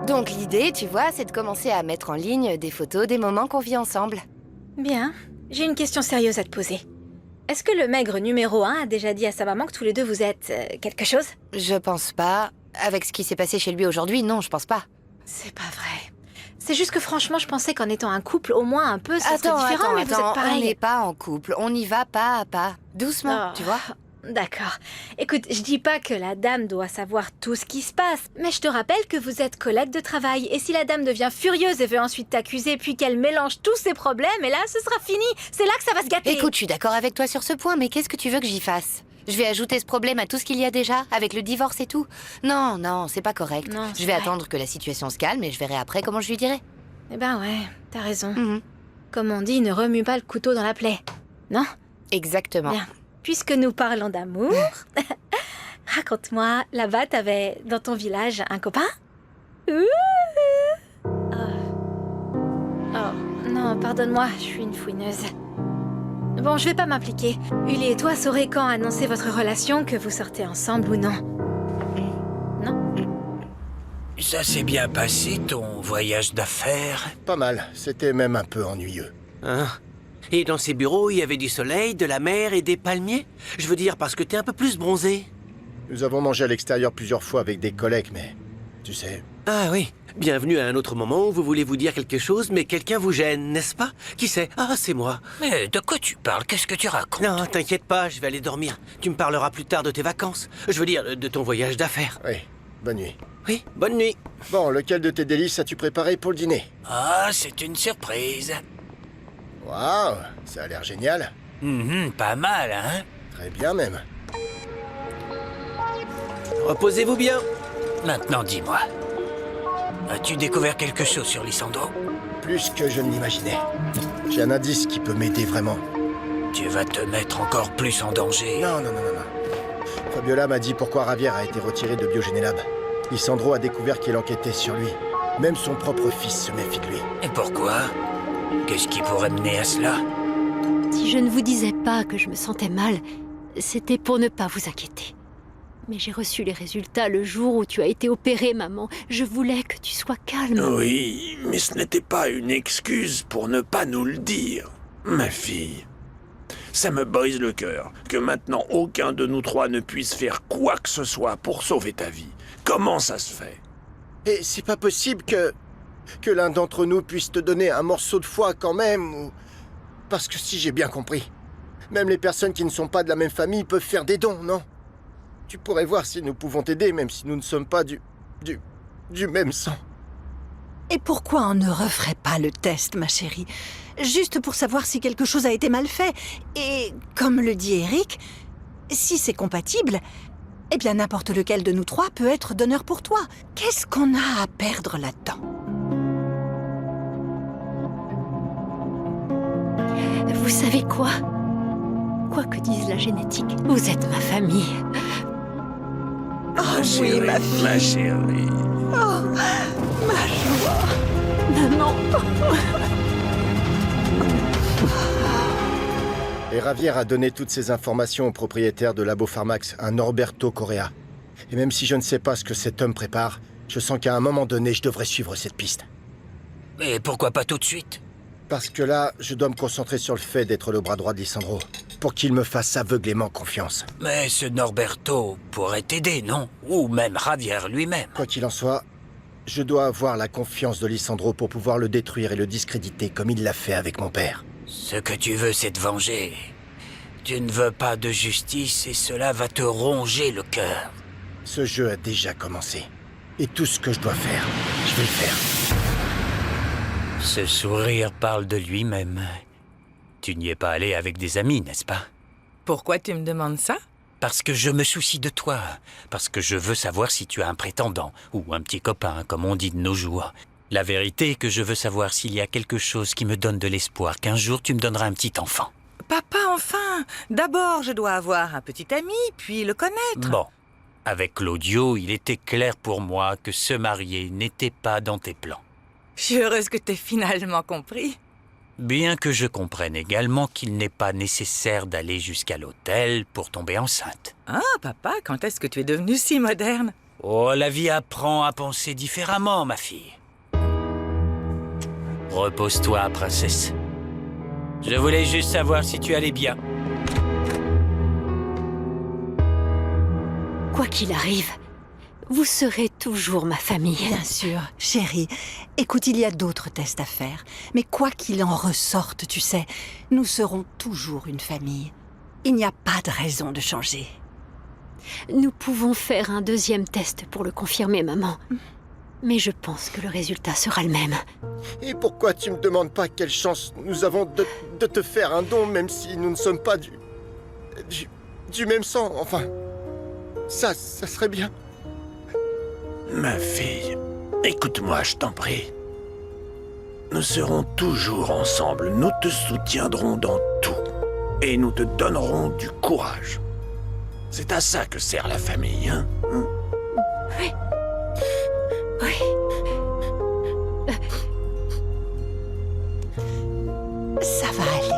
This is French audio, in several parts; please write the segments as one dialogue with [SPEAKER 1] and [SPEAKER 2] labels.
[SPEAKER 1] Donc l'idée, tu vois, c'est de commencer à mettre en ligne des photos des moments qu'on vit ensemble.
[SPEAKER 2] Bien. J'ai une question sérieuse à te poser. Est-ce que le maigre numéro 1 a déjà dit à sa maman que tous les deux vous êtes... quelque chose?
[SPEAKER 1] Je pense pas. Avec ce qui s'est passé chez lui aujourd'hui, non, je pense pas.
[SPEAKER 2] C'est pas vrai. C'est juste que franchement, je pensais qu'en étant un couple, au moins un peu, ça serait différent, mais vous êtes
[SPEAKER 1] on
[SPEAKER 2] pareil.
[SPEAKER 1] n'est pas en couple, on y va pas à pas. Doucement, tu vois.
[SPEAKER 2] D'accord. Écoute, je dis pas que la dame doit savoir tout ce qui se passe, mais je te rappelle que vous êtes collègues de travail, et si la dame devient furieuse et veut ensuite t'accuser, puis qu'elle mélange tous ses problèmes, et là, ce sera fini. C'est là que ça va se gâter.
[SPEAKER 1] Écoute, je suis d'accord avec toi sur ce point, mais qu'est-ce que tu veux que j'y fasse? Je vais ajouter ce problème à tout ce qu'il y a déjà, avec le divorce et tout? Non, non, c'est pas correct.
[SPEAKER 2] Non,
[SPEAKER 1] je vais attendre que la situation se calme et je verrai après comment je lui dirai.
[SPEAKER 2] Eh ben ouais, t'as raison.
[SPEAKER 1] Mhm.
[SPEAKER 2] Comme on dit, ne remue pas le couteau dans la plaie. Non?
[SPEAKER 1] Exactement.
[SPEAKER 2] Bien. Puisque nous parlons d'amour, raconte-moi, là-bas, t'avais dans ton village un copain? Oh, non, pardonne-moi, je suis une fouineuse. Bon, je vais pas m'impliquer. Uli et toi saurez quand annoncer votre relation, que vous sortez ensemble ou non. Non?
[SPEAKER 3] Ça s'est bien passé, ton voyage d'affaires?
[SPEAKER 4] Pas mal, c'était même un peu ennuyeux.
[SPEAKER 5] Hein? Et dans ces bureaux, il y avait du soleil, de la mer et des palmiers? Je veux dire, parce que t'es un peu plus bronzé.
[SPEAKER 4] Nous avons mangé à l'extérieur plusieurs fois avec des collègues, mais... tu sais...
[SPEAKER 5] Ah oui, bienvenue à un autre moment où vous voulez vous dire quelque chose, mais quelqu'un vous gêne, n'est-ce pas? Qui c'est? Ah, c'est moi.
[SPEAKER 3] Mais de quoi tu parles? Qu'est-ce que tu racontes?
[SPEAKER 5] Non, t'inquiète pas, je vais aller dormir. Tu me parleras plus tard de tes vacances. Je veux dire, de ton voyage d'affaires.
[SPEAKER 4] Oui, bonne nuit.
[SPEAKER 5] Oui, bonne nuit.
[SPEAKER 4] Bon, lequel de tes délices as-tu préparé pour le dîner?
[SPEAKER 3] Ah, c'est une surprise.
[SPEAKER 4] Waouh, ça a l'air génial.
[SPEAKER 3] Pas mal, hein?
[SPEAKER 4] Très bien même.
[SPEAKER 5] Reposez-vous bien.
[SPEAKER 3] Maintenant, dis-moi. As-tu découvert quelque chose sur Lissandro?
[SPEAKER 4] Plus que je ne l'imaginais. J'ai un indice qui peut m'aider vraiment.
[SPEAKER 3] Tu vas te mettre encore plus en danger.
[SPEAKER 4] Non, non, non, non, non. Fabiola m'a dit pourquoi Ravière a été retiré de Biogénélab. Lissandro a découvert qu'il enquêtait sur lui. Même son propre fils se méfie de lui.
[SPEAKER 3] Et pourquoi? Qu'est-ce qui pourrait mener à cela?
[SPEAKER 6] Si je ne vous disais pas que je me sentais mal, c'était pour ne pas vous inquiéter. Mais j'ai reçu les résultats le jour où tu as été opérée, maman. Je voulais que tu sois calme.
[SPEAKER 7] Oui, mais ce n'était pas une excuse pour ne pas nous le dire, ma fille. Ça me brise le cœur que maintenant aucun de nous trois ne puisse faire quoi que ce soit pour sauver ta vie. Comment ça se fait?
[SPEAKER 4] Et c'est pas possible que l'un d'entre nous puisse te donner un morceau de foie quand même, ou... Parce que si j'ai bien compris, même les personnes qui ne sont pas de la même famille peuvent faire des dons, non? Tu pourrais voir si nous pouvons t'aider, même si nous ne sommes pas du même sang.
[SPEAKER 8] Et pourquoi on ne referait pas le test, ma chérie? Juste pour savoir si quelque chose a été mal fait. Et, comme le dit Eric, si c'est compatible, eh bien n'importe lequel de nous trois peut être donneur pour toi. Qu'est-ce qu'on a à perdre là-dedans?
[SPEAKER 6] Vous savez quoi? Quoi que dise la génétique, vous êtes ma famille.
[SPEAKER 8] Oh oui, ma fille.
[SPEAKER 7] Ma chérie.
[SPEAKER 8] Oh, ma joie. Maman.
[SPEAKER 4] Et Ravière a donné toutes ces informations au propriétaire de Labo Pharmax, un Norberto Correa. Et même si je ne sais pas ce que cet homme prépare, je sens qu'à un moment donné, je devrais suivre cette piste.
[SPEAKER 3] Et pourquoi pas tout de suite?
[SPEAKER 4] Parce que là, je dois me concentrer sur le fait d'être le bras droit de Lissandro, pour qu'il me fasse aveuglément confiance.
[SPEAKER 3] Mais ce Norberto pourrait t'aider, non? Ou même Javier lui-même.
[SPEAKER 4] Quoi qu'il en soit, je dois avoir la confiance de Lissandro pour pouvoir le détruire et le discréditer comme il l'a fait avec mon père.
[SPEAKER 3] Ce que tu veux, c'est te venger. Tu ne veux pas de justice et cela va te ronger le cœur.
[SPEAKER 4] Ce jeu a déjà commencé. Et tout ce que je dois faire, je vais le faire.
[SPEAKER 3] Ce sourire parle de lui-même. Tu n'y es pas allé avec des amis, n'est-ce pas?
[SPEAKER 9] Pourquoi tu me demandes ça?
[SPEAKER 3] Parce que je me soucie de toi. Parce que je veux savoir si tu as un prétendant, ou un petit copain, comme on dit de nos jours. La vérité est que je veux savoir s'il y a quelque chose qui me donne de l'espoir qu'un jour tu me donneras un petit enfant.
[SPEAKER 9] Papa, enfin! D'abord, je dois avoir un petit ami, puis le connaître.
[SPEAKER 3] Bon, avec Claudio, il était clair pour moi que se marier n'était pas dans tes plans.
[SPEAKER 9] Je suis heureuse que t'aies finalement compris.
[SPEAKER 3] Bien que je comprenne également qu'il n'est pas nécessaire d'aller jusqu'à l'hôtel pour tomber enceinte.
[SPEAKER 9] Ah, papa, quand est-ce que tu es devenu si moderne?
[SPEAKER 3] Oh, la vie apprend à penser différemment, ma fille. Repose-toi, princesse. Je voulais juste savoir si tu allais bien.
[SPEAKER 6] Quoi qu'il arrive, vous serez toujours ma famille.
[SPEAKER 8] Bien sûr, chérie. Écoute, il y a d'autres tests à faire. Mais quoi qu'il en ressorte, tu sais, nous serons toujours une famille. Il n'y a pas de raison de changer.
[SPEAKER 6] Nous pouvons faire un deuxième test pour le confirmer, maman. Mais je pense que le résultat sera le même.
[SPEAKER 4] Et pourquoi tu me demandes pas quelle chance nous avons de te faire un don, même si nous ne sommes pas du même sang, enfin... Ça serait bien.
[SPEAKER 7] Ma fille, écoute-moi, je t'en prie. Nous serons toujours ensemble, nous te soutiendrons dans tout. Et nous te donnerons du courage. C'est à ça que sert la famille, hein?
[SPEAKER 6] Oui. Oui.
[SPEAKER 8] Ça va aller.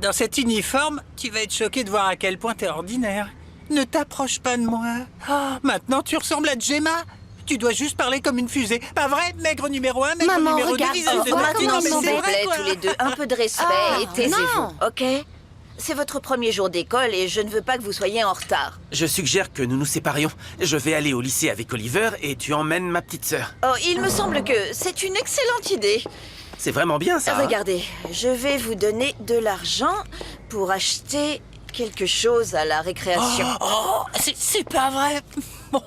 [SPEAKER 3] Dans cet uniforme, tu vas être choqué de voir à quel point t'es ordinaire. Ne t'approche pas de moi. Oh, maintenant, tu ressembles à Gemma. Tu dois juste parler comme une fusée. Pas vrai, maigre numéro 1, maigre
[SPEAKER 1] Maman,
[SPEAKER 3] numéro 2,
[SPEAKER 1] regarde,
[SPEAKER 3] visage de
[SPEAKER 1] maintenant,
[SPEAKER 3] tartine.
[SPEAKER 1] s'il
[SPEAKER 3] Non,
[SPEAKER 1] vous
[SPEAKER 3] mais c'est vrai,
[SPEAKER 10] plaît,
[SPEAKER 3] quoi.
[SPEAKER 10] tous les deux, un peu de respect et taisez-vous, ok? C'est votre premier jour d'école et je ne veux pas que vous soyez en retard.
[SPEAKER 5] Je suggère que nous nous séparions. Je vais aller au lycée avec Oliver et tu emmènes ma petite sœur.
[SPEAKER 10] Oh, il me semble que c'est une excellente idée.
[SPEAKER 5] C'est vraiment bien ça. hein?
[SPEAKER 10] Regardez, je vais vous donner de l'argent pour acheter quelque chose à la récréation.
[SPEAKER 3] Oh, c'est pas vrai. Bon,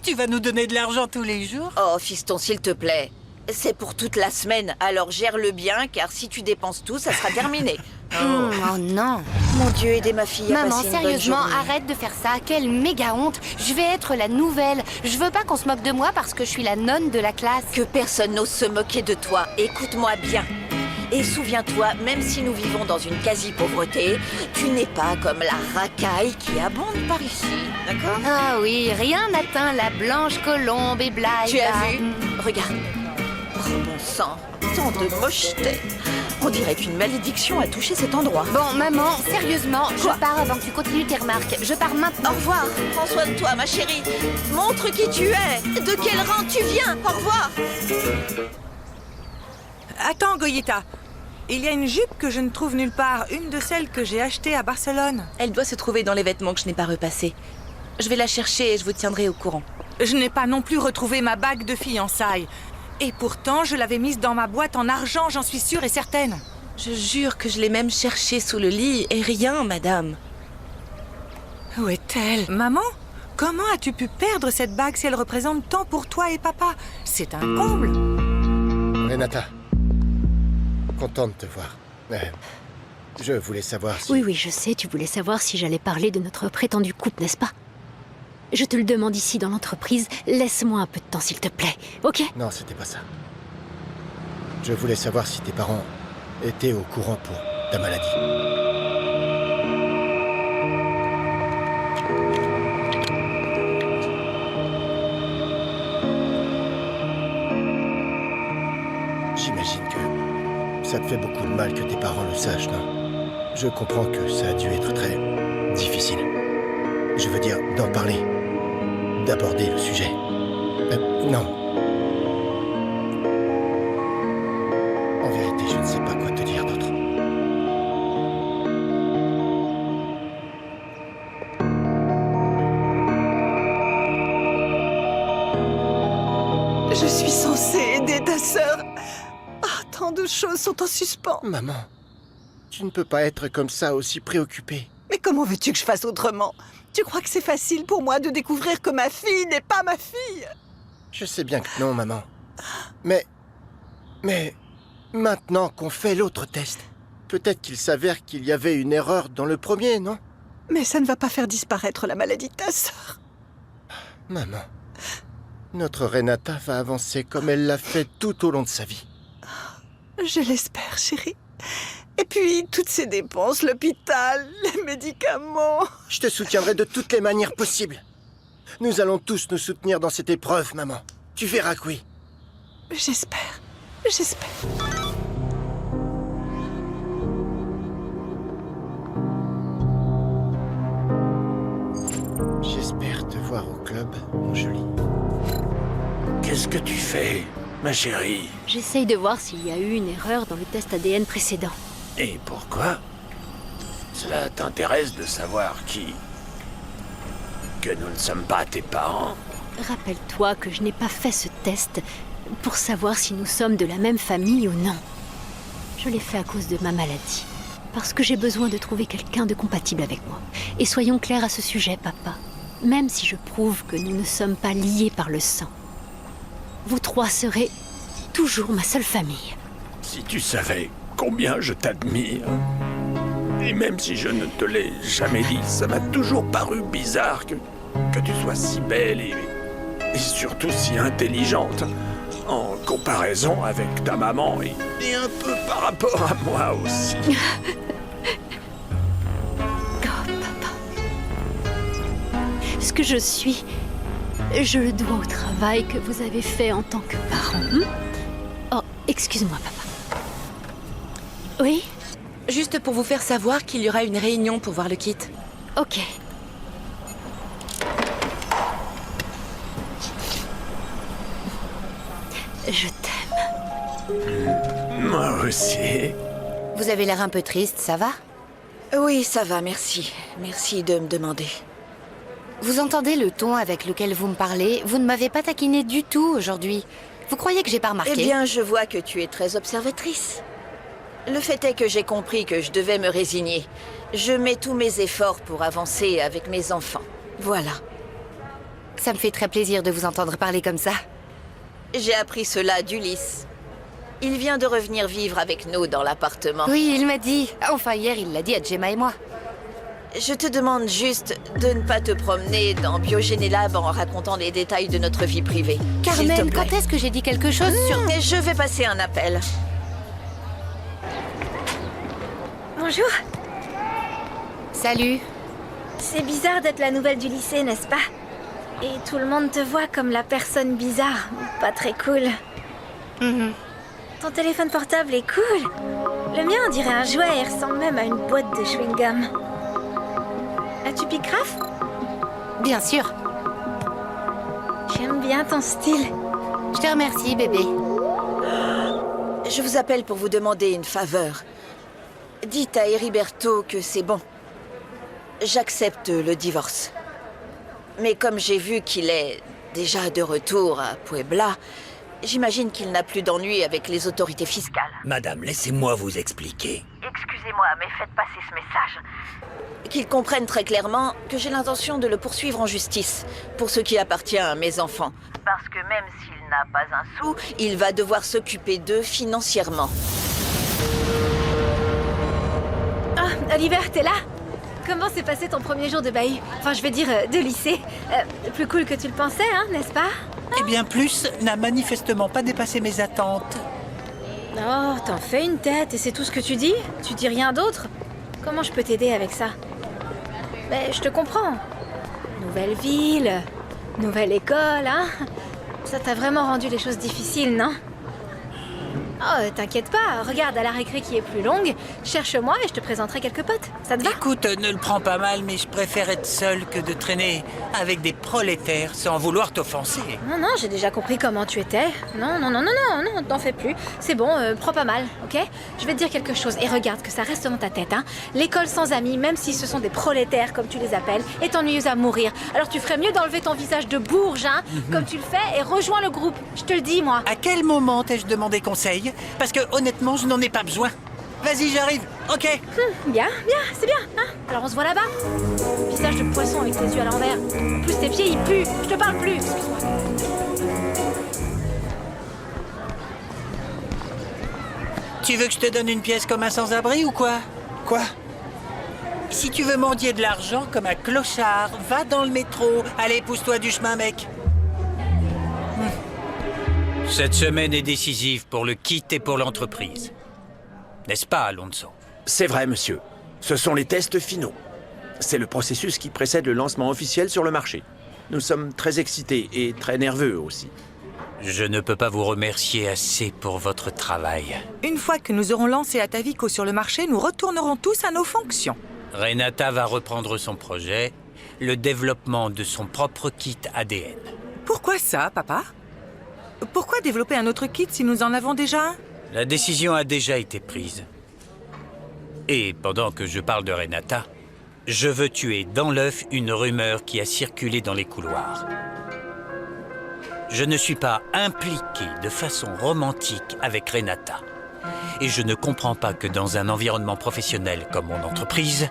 [SPEAKER 3] tu vas nous donner de l'argent tous les jours?
[SPEAKER 10] Oh, fiston, s'il te plaît. C'est pour toute la semaine, alors gère-le bien, car si tu dépenses tout, ça sera terminé.
[SPEAKER 1] Oh non.
[SPEAKER 10] Mon Dieu, aidez ma fille à
[SPEAKER 1] Maman,
[SPEAKER 10] passer une bonne
[SPEAKER 1] sérieusement,
[SPEAKER 10] journée.
[SPEAKER 1] arrête de faire ça. Quelle méga honte. Je vais être la nouvelle. Je veux pas qu'on se moque de moi parce que je suis la nonne de la classe.
[SPEAKER 10] Que personne n'ose se moquer de toi. Écoute-moi bien. Et souviens-toi, même si nous vivons dans une quasi-pauvreté, tu n'es pas comme la racaille qui abonde par ici, d'accord?
[SPEAKER 1] Ah oui, rien n'atteint la blanche colombe et blague.
[SPEAKER 10] Tu as vu? Regarde. Oh bon sang, tant de mocheté. On dirait qu'une malédiction a touché cet endroit.
[SPEAKER 1] Bon, maman, sérieusement,
[SPEAKER 10] Quoi?
[SPEAKER 1] je pars avant que tu continues tes remarques. Je pars maintenant.
[SPEAKER 10] Au revoir. Prends soin de toi, ma chérie. Montre qui tu es. De quel rang tu viens. Au revoir.
[SPEAKER 9] Attends, Goyita. Il y a une jupe que je ne trouve nulle part, une de celles que j'ai achetées à Barcelone.
[SPEAKER 11] Elle doit se trouver dans les vêtements que je n'ai pas repassés. Je vais la chercher et je vous tiendrai au courant.
[SPEAKER 9] Je n'ai pas non plus retrouvé ma bague de fiançailles. Et pourtant, je l'avais mise dans ma boîte en argent, j'en suis sûre et certaine.
[SPEAKER 11] Je jure que je l'ai même cherchée sous le lit et rien, madame.
[SPEAKER 9] Où est-elle? Maman, comment as-tu pu perdre cette bague si elle représente tant pour toi et papa? C'est un comble.
[SPEAKER 4] Renata, content de te voir. Je voulais savoir si...
[SPEAKER 6] Oui, je sais, tu voulais savoir si j'allais parler de notre prétendu couple, n'est-ce pas? Je te le demande ici dans l'entreprise, laisse-moi un peu de temps s'il te plaît, ok?
[SPEAKER 4] Non, c'était pas ça. Je voulais savoir si tes parents étaient au courant pour ta maladie. J'imagine que ça te fait beaucoup de mal que tes parents le sachent, non? Je comprends que ça a dû être très difficile. Je veux dire, d'en parler, d'aborder le sujet. Non. En vérité, je ne sais pas quoi te dire d'autre.
[SPEAKER 8] Je suis censée aider ta sœur. Ah, tant de choses sont en suspens.
[SPEAKER 4] Maman, tu ne peux pas être comme ça, aussi préoccupée.
[SPEAKER 8] Mais comment veux-tu que je fasse autrement? Tu crois que c'est facile pour moi de découvrir que ma fille n'est pas ma fille?
[SPEAKER 4] Je sais bien que non, maman. Mais maintenant qu'on fait l'autre test, peut-être qu'il s'avère qu'il y avait une erreur dans le premier, non?
[SPEAKER 8] Mais ça ne va pas faire disparaître la maladie de ta sœur.
[SPEAKER 4] Maman, notre Renata va avancer comme elle l'a fait tout au long de sa vie.
[SPEAKER 8] Je l'espère, chérie. Et puis, toutes ces dépenses, l'hôpital, les médicaments...
[SPEAKER 4] Je te soutiendrai de toutes les manières possibles. Nous allons tous nous soutenir dans cette épreuve, maman. Tu verras que oui.
[SPEAKER 8] J'espère. J'espère.
[SPEAKER 4] J'espère te voir au club, mon joli.
[SPEAKER 7] Qu'est-ce que tu fais, ma chérie?
[SPEAKER 6] J'essaye de voir s'il y a eu une erreur dans le test ADN précédent.
[SPEAKER 7] Et pourquoi? Cela t'intéresse de savoir que nous ne sommes pas tes parents?
[SPEAKER 6] Rappelle-toi que je n'ai pas fait ce test pour savoir si nous sommes de la même famille ou non. Je l'ai fait à cause de ma maladie. Parce que j'ai besoin de trouver quelqu'un de compatible avec moi. Et soyons clairs à ce sujet, papa. Même si je prouve que nous ne sommes pas liés par le sang, vous trois serez toujours ma seule famille.
[SPEAKER 7] Si tu savais combien je t'admire. Et même si je ne te l'ai jamais dit, ça m'a toujours paru bizarre que tu sois si belle et surtout si intelligente. En comparaison avec ta maman et un peu par rapport à moi aussi.
[SPEAKER 6] Oh, papa. Ce que je suis, je le dois au travail que vous avez fait en tant que parent. Oh, excuse-moi, papa. Oui?
[SPEAKER 11] Juste pour vous faire savoir qu'il y aura une réunion pour voir le kit.
[SPEAKER 6] Ok. Je t'aime.
[SPEAKER 7] Moi aussi.
[SPEAKER 1] Vous avez l'air un peu triste, ça va?
[SPEAKER 10] Oui, ça va, merci. Merci de me demander.
[SPEAKER 1] Vous entendez le ton avec lequel vous me parlez? Vous ne m'avez pas taquiné du tout aujourd'hui. Vous croyez que j'ai pas remarqué?
[SPEAKER 10] Eh bien, je vois que tu es très observatrice. Le fait est que j'ai compris que je devais me résigner. Je mets tous mes efforts pour avancer avec mes enfants. Voilà.
[SPEAKER 1] Ça me fait très plaisir de vous entendre parler comme ça.
[SPEAKER 10] J'ai appris cela d'Ulysse. Il vient de revenir vivre avec nous dans l'appartement.
[SPEAKER 1] Oui, il m'a dit. Enfin, hier, il l'a dit à Gemma et moi.
[SPEAKER 10] Je te demande juste de ne pas te promener dans Biogénélab en racontant les détails de notre vie privée.
[SPEAKER 1] Carmen, quand est-ce que j'ai dit quelque chose sur...
[SPEAKER 10] Je vais passer un appel.
[SPEAKER 2] Bonjour.
[SPEAKER 1] Salut.
[SPEAKER 2] C'est bizarre d'être la nouvelle du lycée, n'est-ce pas? Et tout le monde te voit comme la personne bizarre. Pas très cool. Ton téléphone portable est cool. Le mien, on dirait un jouet et ressemble même à une boîte de chewing-gum. As-tu Picraft?
[SPEAKER 1] Bien sûr.
[SPEAKER 2] J'aime bien ton style.
[SPEAKER 1] Je te remercie, bébé.
[SPEAKER 10] Je vous appelle pour vous demander une faveur. Dites à Heriberto que c'est bon. J'accepte le divorce. Mais comme j'ai vu qu'il est déjà de retour à Puebla, j'imagine qu'il n'a plus d'ennui avec les autorités fiscales.
[SPEAKER 3] Madame, laissez-moi vous expliquer.
[SPEAKER 10] Excusez-moi, mais faites passer ce message. Qu'il comprenne très clairement que j'ai l'intention de le poursuivre en justice pour ce qui appartient à mes enfants. Parce que même s'il n'a pas un sou, il va devoir s'occuper d'eux financièrement.
[SPEAKER 2] Ah, Oliver, t'es là? Comment s'est passé ton premier jour de bahut? Enfin, je veux dire, de lycée. Plus cool que tu le pensais, hein, n'est-ce pas?
[SPEAKER 3] Eh bien, plus n'a manifestement pas dépassé mes attentes.
[SPEAKER 2] Oh, t'en fais une tête et c'est tout ce que tu dis? Tu dis rien d'autre? Comment je peux t'aider avec ça? Mais je te comprends. Nouvelle ville, nouvelle école, hein? Ça t'a vraiment rendu les choses difficiles, non? Oh, t'inquiète pas, regarde à la récré qui est plus longue, cherche-moi et je te présenterai quelques potes. Ça te va?
[SPEAKER 3] Écoute, ne le prends pas mal, mais je préfère être seul que de traîner avec des prolétaires sans vouloir t'offenser.
[SPEAKER 2] Non, non, j'ai déjà compris comment tu étais. Non, non, non, non, non, non, t'en fais plus. C'est bon, prends pas mal, ok? Je vais te dire quelque chose et regarde que ça reste dans ta tête, hein. L'école sans amis, même si ce sont des prolétaires, comme tu les appelles, est ennuyeuse à mourir. Alors tu ferais mieux d'enlever ton visage de bourge, hein, comme tu le fais, et rejoins le groupe. Je te le dis, moi.
[SPEAKER 3] À quel moment t'ai-je demandé conseil? Parce que honnêtement, je n'en ai pas besoin. Vas-y, j'arrive, ok?
[SPEAKER 2] Bien, bien, c'est bien, hein. Alors on se voit là-bas. Visage de poisson avec tes yeux à l'envers. En plus, tes pieds, ils puent. Je te parle plus, excuse-moi.
[SPEAKER 3] Tu veux que je te donne une pièce comme un sans-abri ou quoi?
[SPEAKER 4] Quoi?
[SPEAKER 3] Si tu veux mendier de l'argent comme un clochard, va dans le métro. Allez, pousse-toi du chemin, mec. Cette semaine est décisive pour le kit et pour l'entreprise. N'est-ce pas, Alonso?
[SPEAKER 5] C'est vrai, monsieur. Ce sont les tests finaux. C'est le processus qui précède le lancement officiel sur le marché. Nous sommes très excités et très nerveux aussi.
[SPEAKER 3] Je ne peux pas vous remercier assez pour votre travail.
[SPEAKER 9] Une fois que nous aurons lancé Atavico sur le marché, nous retournerons tous à nos fonctions.
[SPEAKER 3] Renata va reprendre son projet, le développement de son propre kit ADN.
[SPEAKER 9] Pourquoi ça, papa? Pourquoi développer un autre kit si nous en avons déjà un?
[SPEAKER 3] La décision a déjà été prise. Et pendant que je parle de Renata, je veux tuer dans l'œuf une rumeur qui a circulé dans les couloirs. Je ne suis pas impliqué de façon romantique avec Renata. Et je ne comprends pas que dans un environnement professionnel comme mon entreprise,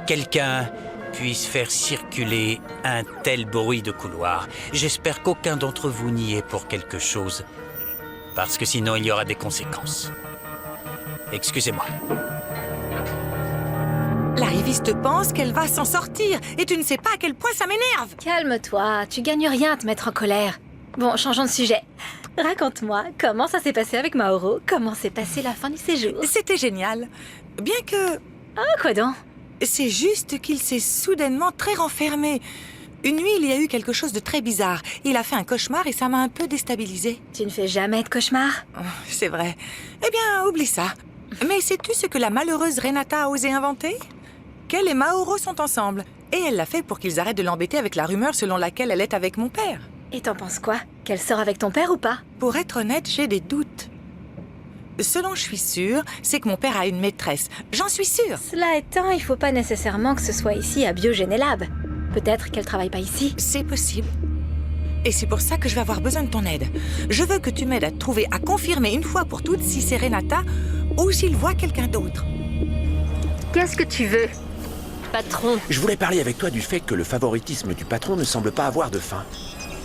[SPEAKER 3] quelqu'un puisse faire circuler un tel bruit de couloir. J'espère qu'aucun d'entre vous n'y est pour quelque chose, parce que sinon il y aura des conséquences. Excusez-moi.
[SPEAKER 9] L'arriviste pense qu'elle va s'en sortir, et tu ne sais pas à quel point ça m'énerve.
[SPEAKER 2] Calme-toi, tu gagnes rien à te mettre en colère. Bon, changeons de sujet. Raconte-moi, comment ça s'est passé avec Mauro? Comment s'est passée la fin du séjour?
[SPEAKER 9] C'était génial. Bien que...
[SPEAKER 2] Ah, quoi donc?
[SPEAKER 9] C'est juste qu'il s'est soudainement très renfermé. Une nuit, il y a eu quelque chose de très bizarre. Il a fait un cauchemar et ça m'a un peu déstabilisée.
[SPEAKER 2] Tu ne fais jamais de cauchemar?
[SPEAKER 9] Oh, c'est vrai. Eh bien, oublie ça. Mais sais-tu ce que la malheureuse Renata a osé inventer? Qu'elle et Mauro sont ensemble. Et elle l'a fait pour qu'ils arrêtent de l'embêter avec la rumeur selon laquelle elle est avec mon père.
[SPEAKER 2] Et t'en penses quoi? Qu'elle sort avec ton père ou pas?
[SPEAKER 9] Pour être honnête, j'ai des doutes. Ce dont je suis sûre, c'est que mon père a une maîtresse. J'en suis sûre.
[SPEAKER 2] Cela étant, il faut pas nécessairement que ce soit ici à Biogénélab. Peut-être qu'elle travaille pas ici.
[SPEAKER 9] C'est possible. Et c'est pour ça que je vais avoir besoin de ton aide. Je veux que tu m'aides à trouver, à confirmer une fois pour toutes si c'est Renata ou s'il voit quelqu'un d'autre.
[SPEAKER 6] Qu'est-ce que tu veux? Patron,
[SPEAKER 5] Je voulais parler avec toi du fait que le favoritisme du patron ne semble pas avoir de fin.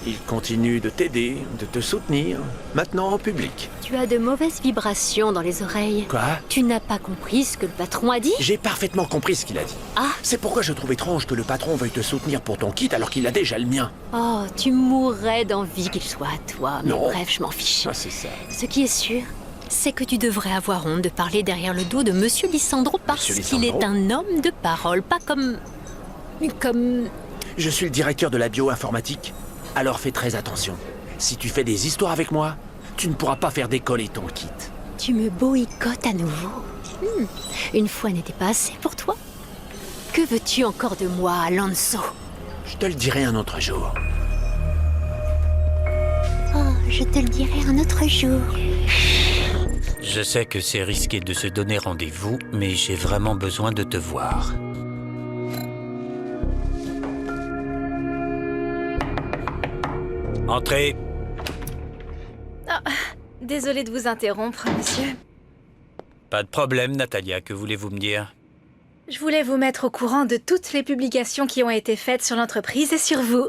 [SPEAKER 5] Il continue de t'aider, de te soutenir, maintenant en public.
[SPEAKER 6] tu as de mauvaises vibrations dans les oreilles.
[SPEAKER 5] Quoi?
[SPEAKER 6] Tu n'as pas compris ce que le patron a dit?
[SPEAKER 5] J'ai parfaitement compris ce qu'il a dit.
[SPEAKER 6] Ah.
[SPEAKER 5] C'est pourquoi je trouve étrange que le patron veuille te soutenir pour ton kit alors qu'il a déjà le mien.
[SPEAKER 6] Oh, tu mourrais d'envie qu'il soit à toi, mais
[SPEAKER 5] Non.
[SPEAKER 6] bref, je m'en fiche.
[SPEAKER 5] Ah, c'est ça.
[SPEAKER 6] Ce qui est sûr, c'est que tu devrais avoir honte de parler derrière le dos de Monsieur Lisandro parce
[SPEAKER 5] Monsieur
[SPEAKER 6] qu'il
[SPEAKER 5] Lisandro
[SPEAKER 6] est un homme de parole, pas comme...
[SPEAKER 5] Je suis le directeur de la bioinformatique. Alors fais très attention. Si tu fais des histoires avec moi, tu ne pourras pas faire décoller ton kit.
[SPEAKER 6] Tu me boycottes à nouveau. Une fois n'était pas assez pour toi. Que veux-tu encore de moi, Alonso?
[SPEAKER 5] Je te le dirai un autre jour.
[SPEAKER 6] Oh, je te le dirai un autre jour.
[SPEAKER 3] Je sais que c'est risqué de se donner rendez-vous, mais j'ai vraiment besoin de te voir. Entrez.
[SPEAKER 2] Désolée de vous interrompre, monsieur.
[SPEAKER 3] Pas de problème, Natalia, que voulez-vous me dire?
[SPEAKER 2] Je voulais vous mettre au courant de toutes les publications qui ont été faites sur l'entreprise et sur vous.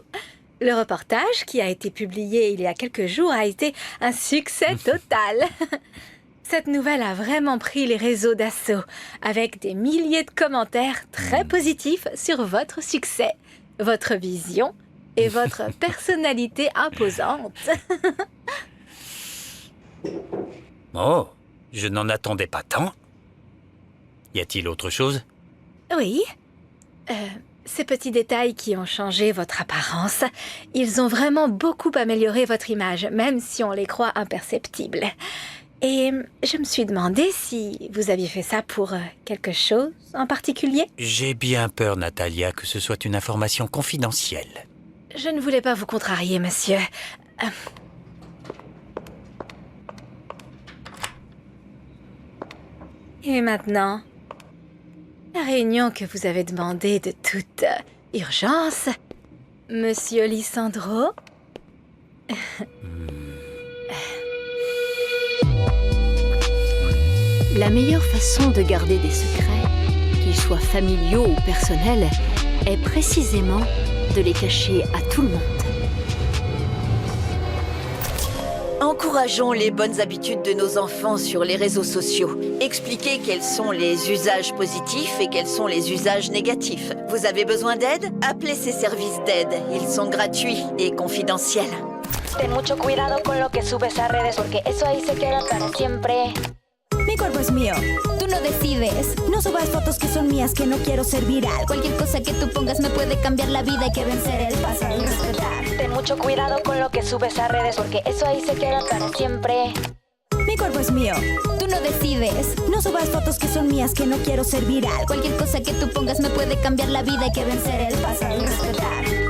[SPEAKER 2] Le reportage, qui a été publié il y a quelques jours, a été un succès total. Cette nouvelle a vraiment pris les réseaux d'assaut, avec des milliers de commentaires très positifs sur votre succès, votre vision et votre personnalité imposante.
[SPEAKER 3] Oh, je n'en attendais pas tant. Y a-t-il autre chose?
[SPEAKER 2] Oui. Ces petits détails qui ont changé votre apparence, ils ont vraiment beaucoup amélioré votre image, même si on les croit imperceptibles. Et je me suis demandé si vous aviez fait ça pour quelque chose en particulier.
[SPEAKER 3] J'ai bien peur, Natalia, que ce soit une information confidentielle.
[SPEAKER 2] Je ne voulais pas vous contrarier, monsieur. Et maintenant, la réunion que vous avez demandée de toute urgence, monsieur Lisandro.
[SPEAKER 6] La meilleure façon de garder des secrets, qu'ils soient familiaux ou personnels, est précisément de les cacher à tout le monde.
[SPEAKER 10] Encourageons les bonnes habitudes de nos enfants sur les réseaux sociaux. Expliquez quels sont les usages positifs et quels sont les usages négatifs. Vous avez besoin d'aide? Appelez ces services d'aide. Ils sont gratuits et confidentiels.
[SPEAKER 12] Ten mucho cuidado con lo que subes a redes porque eso ahí se queda para siempre.
[SPEAKER 8] Mais
[SPEAKER 12] cuerpo es mío. Tú no decides. No subas fotos que son mías, que no quiero ser viral. Cualquier cosa que tú pongas me puede cambiar la vida. Hay que vencer el pasado y respetar. Ten mucho cuidado con lo que subes a redes, porque eso ahí se queda para siempre. Mi cuerpo es mío. Tú no decides. No subas fotos que son mías, que no quiero ser viral. Cualquier cosa que tú pongas me puede cambiar la vida. Hay que vencer el pasado y respetar.